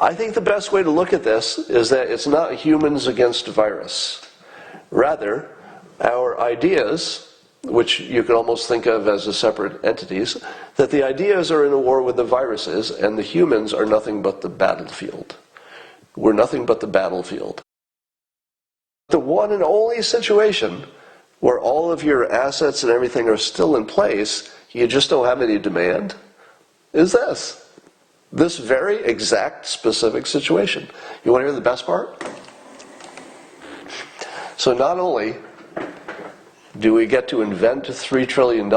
I think the best way to look at this is that it's not humans against virus. Rather, our ideas, which you can almost think of as a separate entities, that the ideas are in a war with the viruses, and the humans are nothing but the battlefield. We're nothing but the battlefield. The one and only situation where all of your assets and everything are still in place, you just don't have any demand, is this. This very exact, specific situation. You want to hear the best part? So not only do we get to invent $3 trillion,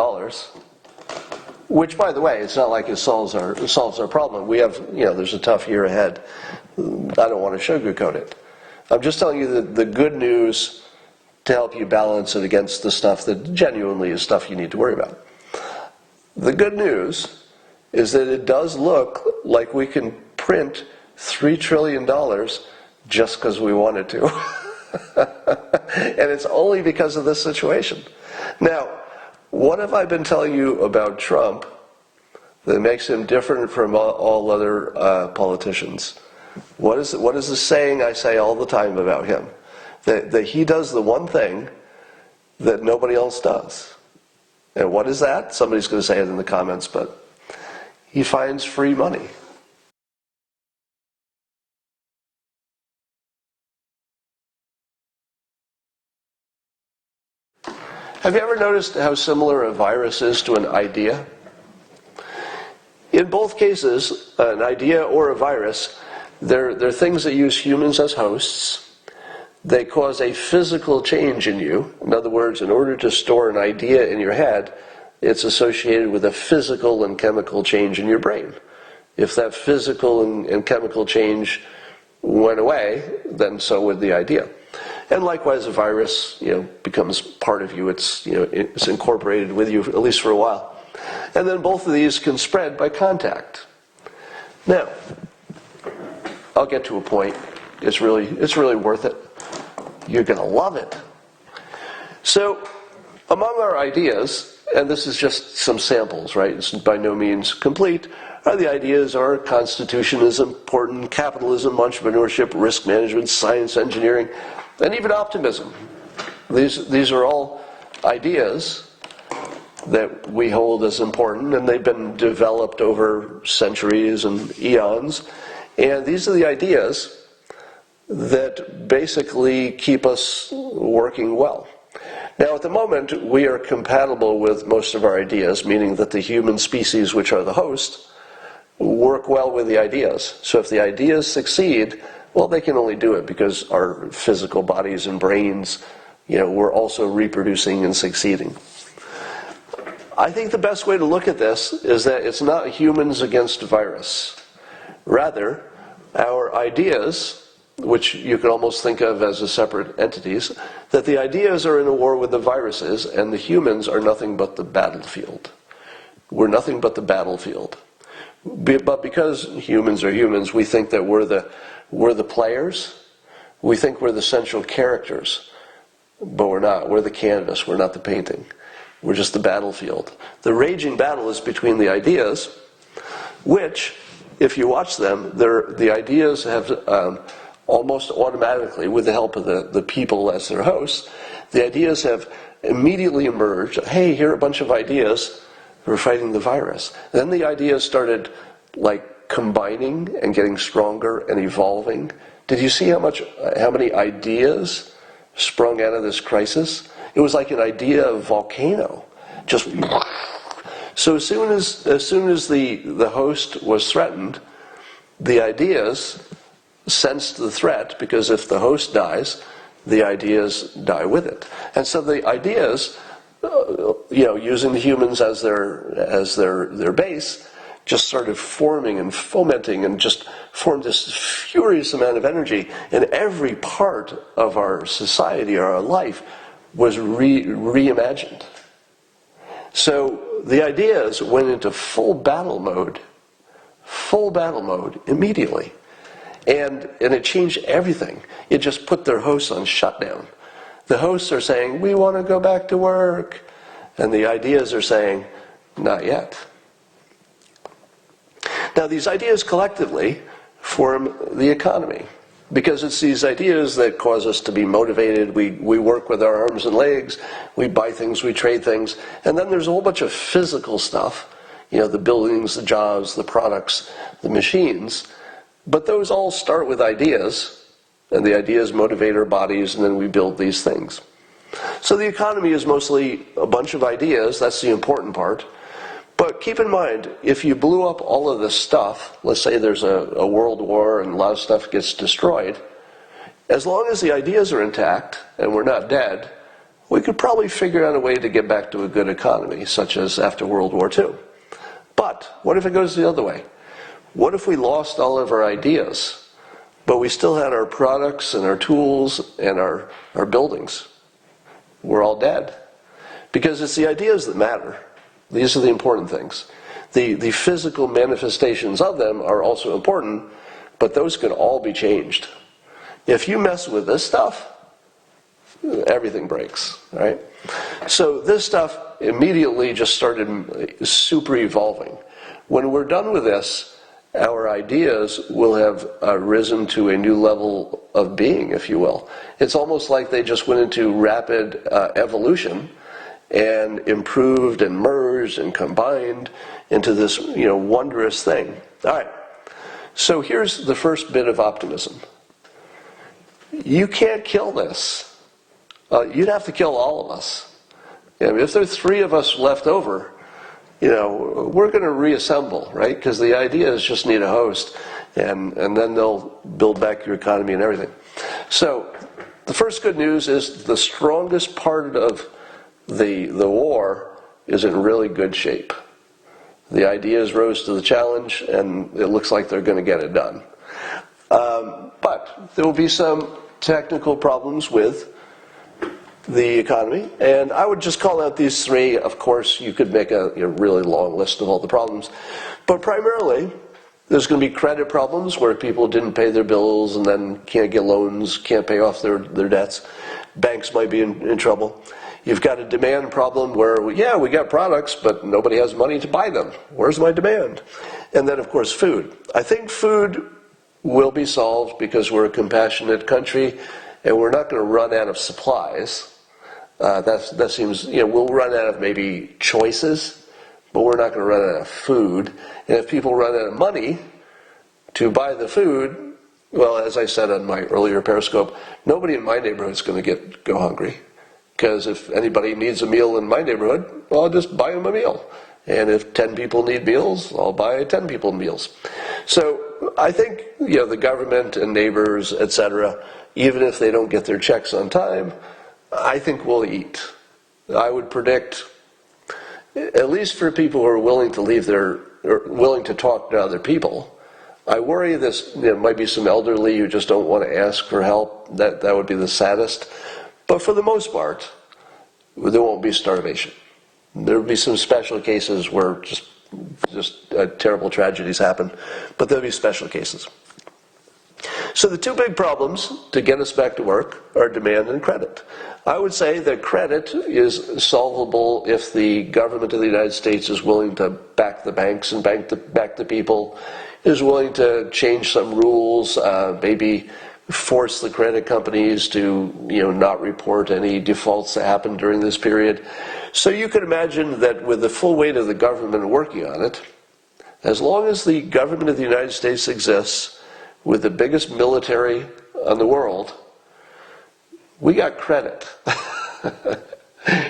which, by the way, it's not like it solves our problem. We have, there's a tough year ahead. I don't want to sugarcoat it. I'm just telling you the good news to help you balance it against the stuff that genuinely is stuff you need to worry about. The good news is that it does look like we can print $3 trillion just because we wanted to. And it's only because of this situation. Now, what have I been telling you about Trump that makes him different from all other politicians? What is the saying I say all the time about him? That he does the one thing that nobody else does. And what is that? Somebody's going to say it in the comments, but he finds free money. Have you ever noticed how similar a virus is to an idea? In both cases, an idea or a virus, they're things that use humans as hosts. They cause a physical change in you. In other words, in order to store an idea in your head, it's associated with a physical and chemical change in your brain. If that physical and chemical change went away, then so would the idea. And likewise, a virus, becomes part of you. It's incorporated with you, at least for a while. And then both of these can spread by contact. Now, I'll get to a point. It's really worth it. You're going to love it. So, among our ideas, and this is just some samples, right? It's by no means complete. The ideas are Constitution is important, capitalism, entrepreneurship, risk management, science, engineering, and even optimism. These are all ideas that we hold as important, and they've been developed over centuries and eons. And these are the ideas that basically keep us working well. Now, at the moment, we are compatible with most of our ideas, meaning that the human species, which are the host, work well with the ideas. So if the ideas succeed, well, they can only do it because our physical bodies and brains, we're also reproducing and succeeding. I think the best way to look at this is that it's not humans against virus. Rather, our ideas, which you can almost think of as a separate entities, that the ideas are in a war with the viruses, and the humans are nothing but the battlefield. We're nothing but the battlefield. But because humans are humans, we think that we're the players. We think we're the central characters. But we're not. We're the canvas. We're not the painting. We're just the battlefield. The raging battle is between the ideas, which, if you watch them, the ideas have almost automatically, with the help of the people as their hosts, the ideas have immediately emerged. Hey, here are a bunch of ideas. We're fighting the virus. Then the ideas started combining and getting stronger and evolving. Did you see how many ideas sprung out of this crisis? It was like an idea volcano. Just so as soon as the host was threatened, the ideas sensed the threat, because if the host dies, the ideas die with it. And so the ideas, using the humans as their base, just started forming and fomenting and just formed this furious amount of energy, and every part of our society or our life was reimagined. So the ideas went into full battle mode immediately. And it changed everything. It just put their hosts on shutdown. The hosts are saying, we want to go back to work. And the ideas are saying, not yet. Now, these ideas collectively form the economy. Because it's these ideas that cause us to be motivated. We work with our arms and legs, we buy things, we trade things, and then there's a whole bunch of physical stuff, the buildings, the jobs, the products, the machines, but those all start with ideas, and the ideas motivate our bodies, and then we build these things. So the economy is mostly a bunch of ideas, that's the important part. But keep in mind, if you blew up all of this stuff, let's say there's a world war and a lot of stuff gets destroyed, as long as the ideas are intact and we're not dead, we could probably figure out a way to get back to a good economy, such as after World War II. But what if it goes the other way? What if we lost all of our ideas, but we still had our products and our tools and our buildings? We're all dead. Because it's the ideas that matter. These are the important things. The physical manifestations of them are also important, but those can all be changed. If you mess with this stuff, everything breaks, right? So this stuff immediately just started super evolving. When we're done with this, our ideas will have risen to a new level of being, if you will. It's almost like they just went into rapid evolution and improved and merged and combined into this, wondrous thing. All right. So here's the first bit of optimism. You can't kill this. You'd have to kill all of us. If there's 3 of us left over, we're going to reassemble, right? Because the ideas just need a host, and then they'll build back your economy and everything. So the first good news is the strongest part of the war is in really good shape. The ideas rose to the challenge, and it looks like they're going to get it done. But there will be some technical problems with the economy, and I would just call out these 3. Of course, you could make a really long list of all the problems, but primarily there's going to be credit problems where people didn't pay their bills and then can't get loans, can't pay off their debts. Banks might be in trouble. You've got a demand problem where, we got products, but nobody has money to buy them. Where's my demand? And then, of course, food. I think food will be solved because we're a compassionate country, and we're not going to run out of supplies. That seems, we'll run out of maybe choices, but we're not going to run out of food. And if people run out of money to buy the food, well, as I said on my earlier Periscope, nobody in my neighborhood is going to go hungry. Because if anybody needs a meal in my neighborhood, well, I'll just buy them a meal. And if 10 people need meals, I'll buy 10 people meals. So I think, the government and neighbors, etc., even if they don't get their checks on time, I think we'll eat. I would predict, at least for people who are willing to talk to other people. I worry there might be some elderly who just don't want to ask for help. That would be the saddest. But for the most part, there won't be starvation. There will be some special cases where just terrible tragedies happen, but there'll be special cases. So the 2 big problems to get us back to work are demand and credit. I would say that credit is solvable if the government of the United States is willing to back the banks and back the people, is willing to change some rules, maybe force the credit companies to not report any defaults that happened during this period. So you can imagine that with the full weight of the government working on it, as long as the government of the United States exists with the biggest military in the world, we got credit.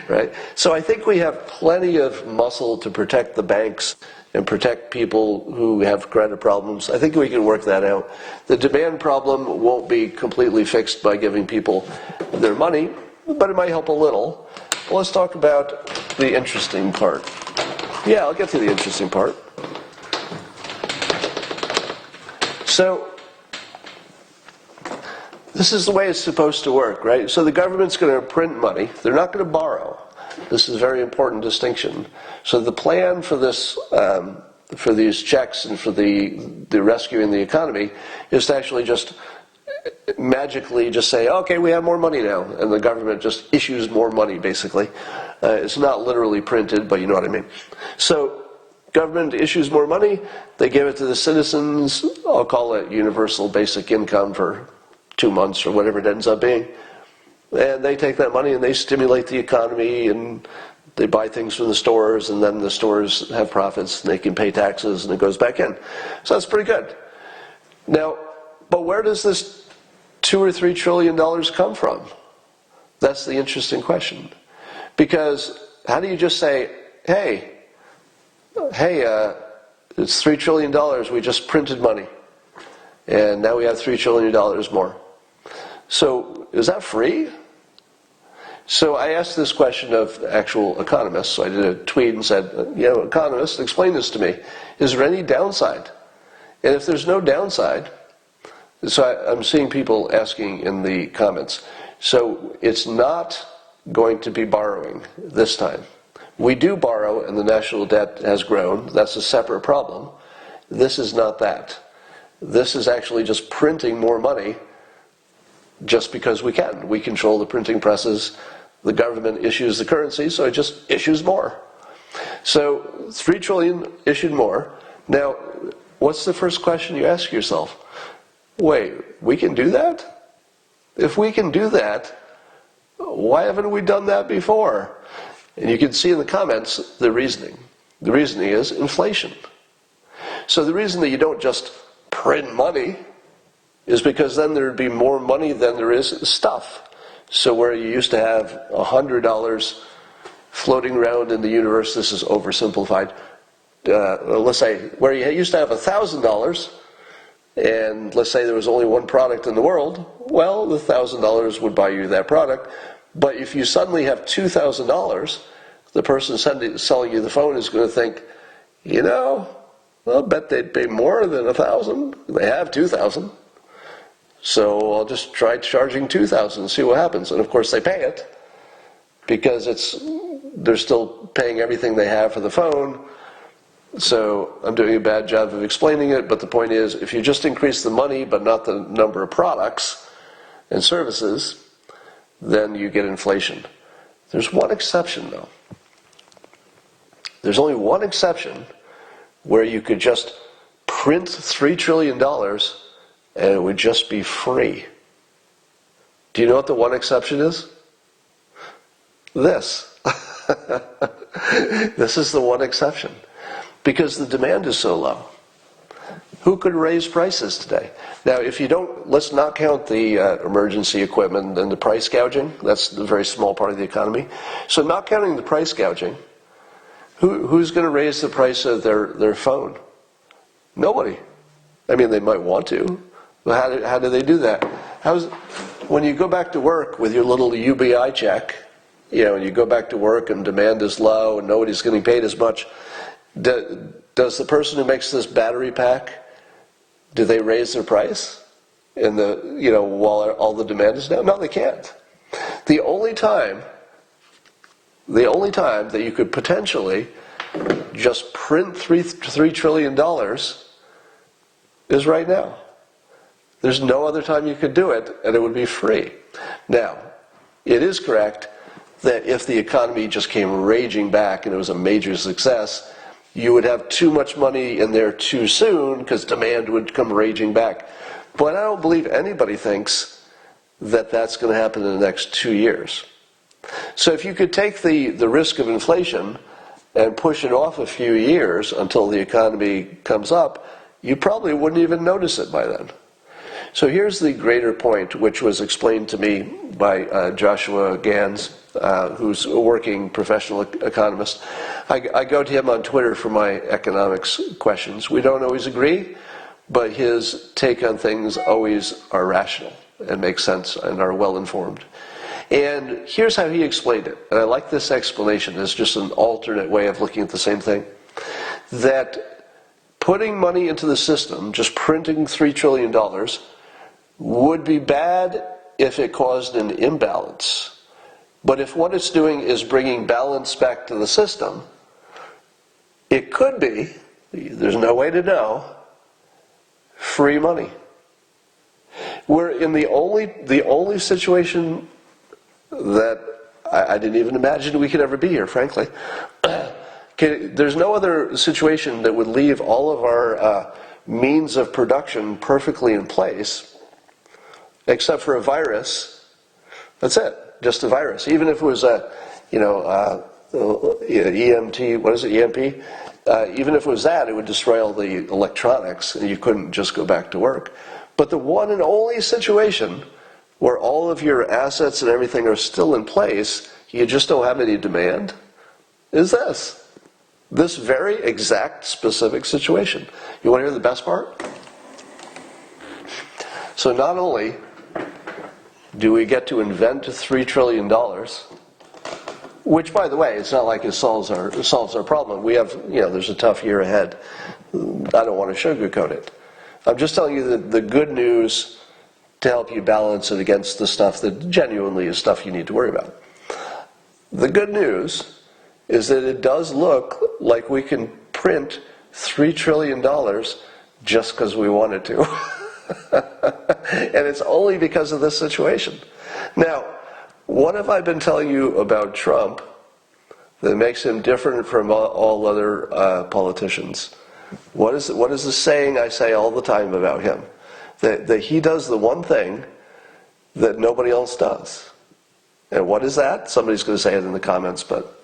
Right? So I think we have plenty of muscle to protect the banks and protect people who have credit problems. I think we can work that out. The demand problem won't be completely fixed by giving people their money, but it might help a little. Well, let's talk about the interesting part. Yeah, I'll get to the interesting part. So, this is the way it's supposed to work, right? So the government's going to print money. They're not going to borrow. This is a very important distinction. So the plan for this, for these checks and for the rescuing the economy is to actually just magically just say, okay, we have more money now, and the government just issues more money, basically. It's not literally printed, but you know what I mean. So government issues more money, they give it to the citizens. I'll call it universal basic income for 2 months or whatever it ends up being. And they take that money and they stimulate the economy, and they buy things from the stores, and then the stores have profits and they can pay taxes and it goes back in. So that's pretty good. Now, but where does this $2 or $3 trillion come from? That's the interesting question. Because how do you just say, hey, it's $3 trillion, we just printed money, and now we have $3 trillion more. So is that free? So I asked this question of actual economists. So I did a tweet and said, economists, explain this to me. Is there any downside? And if there's no downside, so I'm seeing people asking in the comments, so it's not going to be borrowing this time. We do borrow and the national debt has grown. That's a separate problem. This is not that. This is actually just printing more money just because we can. We control the printing presses. The government issues the currency, so it just issues more. So $3 trillion issued more. Now, what's the first question you ask yourself? Wait, we can do that? If we can do that, why haven't we done that before? And you can see in the comments the reasoning. The reasoning is inflation. So the reason that you don't just print money is because then there would be more money than there is stuff. So where you used to have $100 floating around in the universe, this is oversimplified, let's say where you used to have $1,000, and let's say there was only one product in the world, well, the $1,000 would buy you that product. But if you suddenly have $2,000, the person selling you the phone is going to think, I'll bet they'd pay more than $1,000. They have $2,000. So I'll just try charging $2,000 and see what happens. And of course they pay it because they're still paying everything they have for the phone. So I'm doing a bad job of explaining it, but the point is, if you just increase the money but not the number of products and services, then you get inflation. There's one exception, though. There's only one exception where you could just print $3 trillion and it would just be free. Do you know what the one exception is? This. This is the one exception. Because the demand is so low. Who could raise prices today? Now, if you don't, let's not count the emergency equipment and the price gouging. That's the very small part of the economy. So not counting the price gouging, who's going to raise the price of their phone? Nobody. I mean, they might want to. But how do they do that? When you go back to work with your little UBI check, and you go back to work and demand is low and nobody's getting paid as much, does the person who makes this battery pack, do they raise their price while all the demand is down? No, they can't. The only time that you could potentially just print $3 trillion is right now. There's no other time you could do it, and it would be free. Now, it is correct that if the economy just came raging back and it was a major success, you would have too much money in there too soon because demand would come raging back. But I don't believe anybody thinks that that's going to happen in the next 2 years. So if you could take the risk of inflation and push it off a few years until the economy comes up, you probably wouldn't even notice it by then. So here's the greater point, which was explained to me by Joshua Gans, who's a working professional economist. I go to him on Twitter for my economics questions. We don't always agree, but his take on things always are rational and make sense and are well informed. And here's how he explained it. And I like this explanation. It's just an alternate way of looking at the same thing. That putting money into the system, just printing $3 trillion, would be bad if it caused an imbalance. But if what it's doing is bringing balance back to the system, it could be, there's no way to know, free money. We're in the only situation that I didn't even imagine we could ever be here, frankly. Okay, There's no other situation that would leave all of our means of production perfectly in place, except for a virus. That's it, just a virus. Even if it was a, EMT, what is it, EMP? Even if it was that, it would destroy all the electronics, and you couldn't just go back to work. But the one and only situation where all of your assets and everything are still in place, you just don't have any demand, is this very exact specific situation. You want to hear the best part? So not only do we get to invent $3 trillion, which, by the way, it's not like it solves our problem. We have, there's a tough year ahead. I don't want to sugarcoat it. I'm just telling you the good news to help you balance it against the stuff that genuinely is stuff you need to worry about. The good news is that it does look like we can print $3 trillion just because we wanted to. And it's only because of this situation. Now, what have I been telling you about Trump that makes him different from all other politicians? What is the saying I say all the time about him? That he does the one thing that nobody else does. And what is that? Somebody's going to say it in the comments, but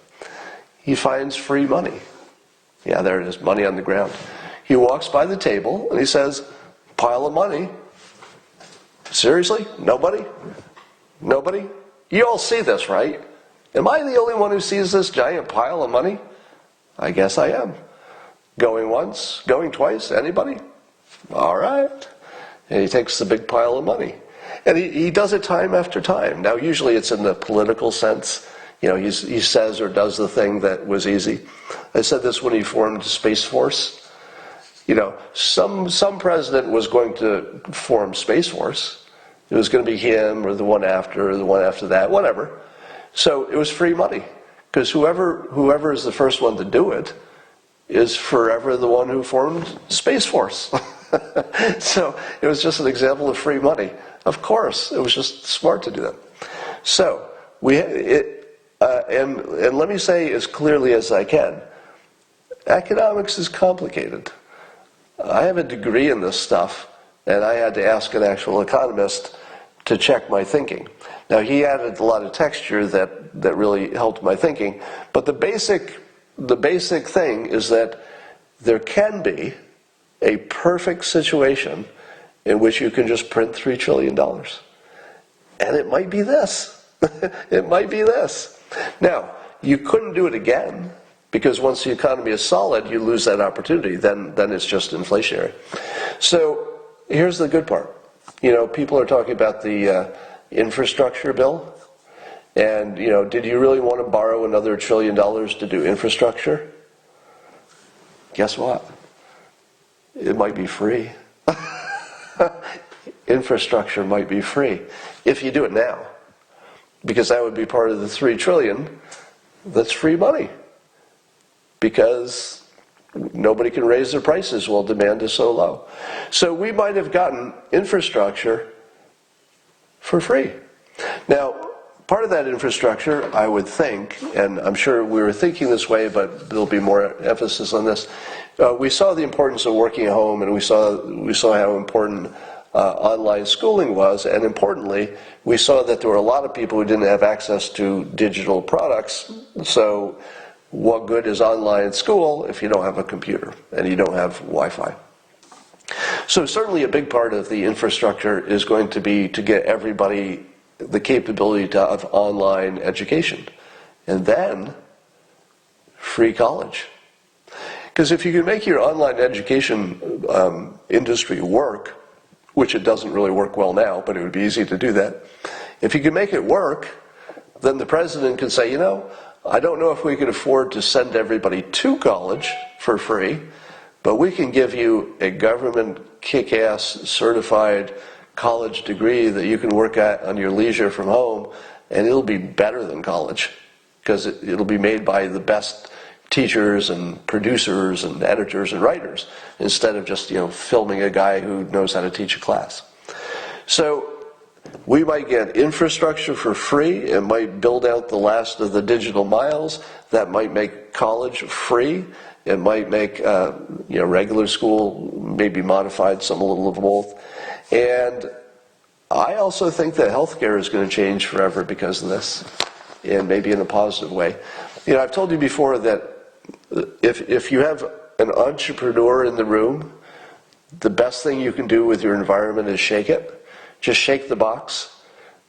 he finds free money. Yeah, there it is, money on the ground. He walks by the table and he says, pile of money. Seriously? Nobody? Nobody? You all see this, right? Am I the only one who sees this giant pile of money? I guess I am. Going once? Going twice? Anybody? All right. And he takes the big pile of money. And he does it time after time. Now, usually it's in the political sense. He says or does the thing that was easy. I said this when he formed Space Force. Some president was going to form Space Force. It was going to be him or the one after that, whatever. So it was free money. Because whoever is the first one to do it is forever the one who formed Space Force. So it was just an example of free money. Of course, it was just smart to do that. So and let me say as clearly as I can, economics is complicated. I have a degree in this stuff, and I had to ask an actual economist to check my thinking. Now, he added a lot of texture that really helped my thinking, but the basic thing is that there can be a perfect situation in which you can just print $3 trillion. And it might be this. It might be this. Now, you couldn't do it again, because once the economy is solid, you lose that opportunity. Then it's just inflationary. So here's the good part. People are talking about the infrastructure bill. And, did you really want to borrow another $1 trillion to do infrastructure? Guess what? It might be free. Infrastructure might be free if you do it now. Because that would be part of the $3 trillion that's free money. Because nobody can raise their prices while demand is so low. So we might have gotten infrastructure for free. Now, part of that infrastructure, I would think, and I'm sure we were thinking this way, but there'll be more emphasis on this. We saw the importance of working at home, and we saw how important online schooling was, and importantly, we saw that there were a lot of people who didn't have access to digital products. So what good is online school if you don't have a computer and you don't have Wi-Fi? So certainly a big part of the infrastructure is going to be to get everybody the capability to have online education. And then free college. Because if you can make your online education industry work, which it doesn't really work well now, but it would be easy to do that. If you can make it work, then the president can say, I don't know if we can afford to send everybody to college for free, but we can give you a government kick-ass certified college degree that you can work at on your leisure from home, and it'll be better than college because it'll be made by the best teachers and producers and editors and writers instead of just filming a guy who knows how to teach a class. So We might get infrastructure for free. It might build out the last of the digital miles. That might make college free. It might make regular school maybe modified, some a little of both. And I also think that healthcare is going to change forever because of this, and maybe in a positive way. I've told you before that if you have an entrepreneur in the room, the best thing you can do with your environment is shake it. Just shake the box,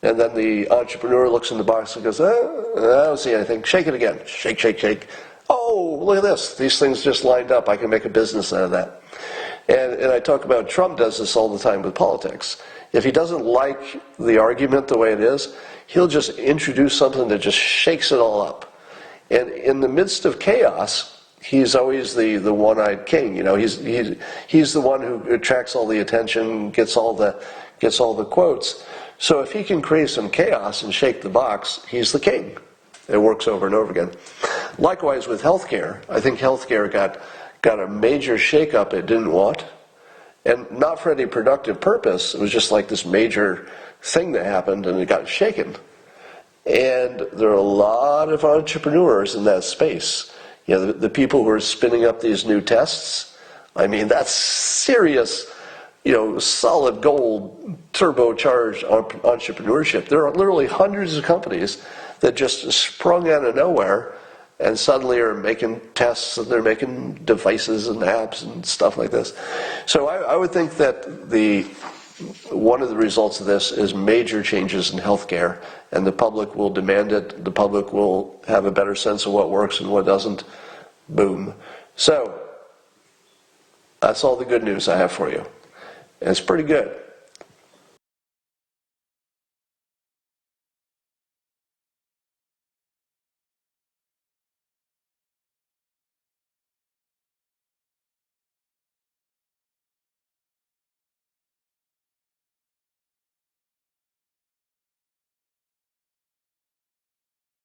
and then the entrepreneur looks in the box and goes, I don't see anything. Shake it again. Shake, shake, shake. Oh, look at this. These things just lined up. I can make a business out of that. And I talk about Trump does this all the time with politics. If he doesn't like the argument the way it is, he'll just introduce something that just shakes it all up. And in the midst of chaos, he's always the one-eyed king. He's the one who attracts all the attention, gets all the quotes. So if he can create some chaos and shake the box, he's the king. It works over and over again. Likewise with healthcare. I think healthcare got a major shakeup it didn't want, and not for any productive purpose. It was just like this major thing that happened, and it got shaken. And there are a lot of entrepreneurs in that space. The people who are spinning up these new tests. I mean, that's serious, solid gold, turbocharged entrepreneurship. There are literally hundreds of companies that just sprung out of nowhere and suddenly are making tests, and they're making devices and apps and stuff like this. So I would think that one of the results of this is major changes in healthcare, and the public will demand it. The public will have a better sense of what works and what doesn't. Boom. So that's all the good news I have for you. And it's pretty good.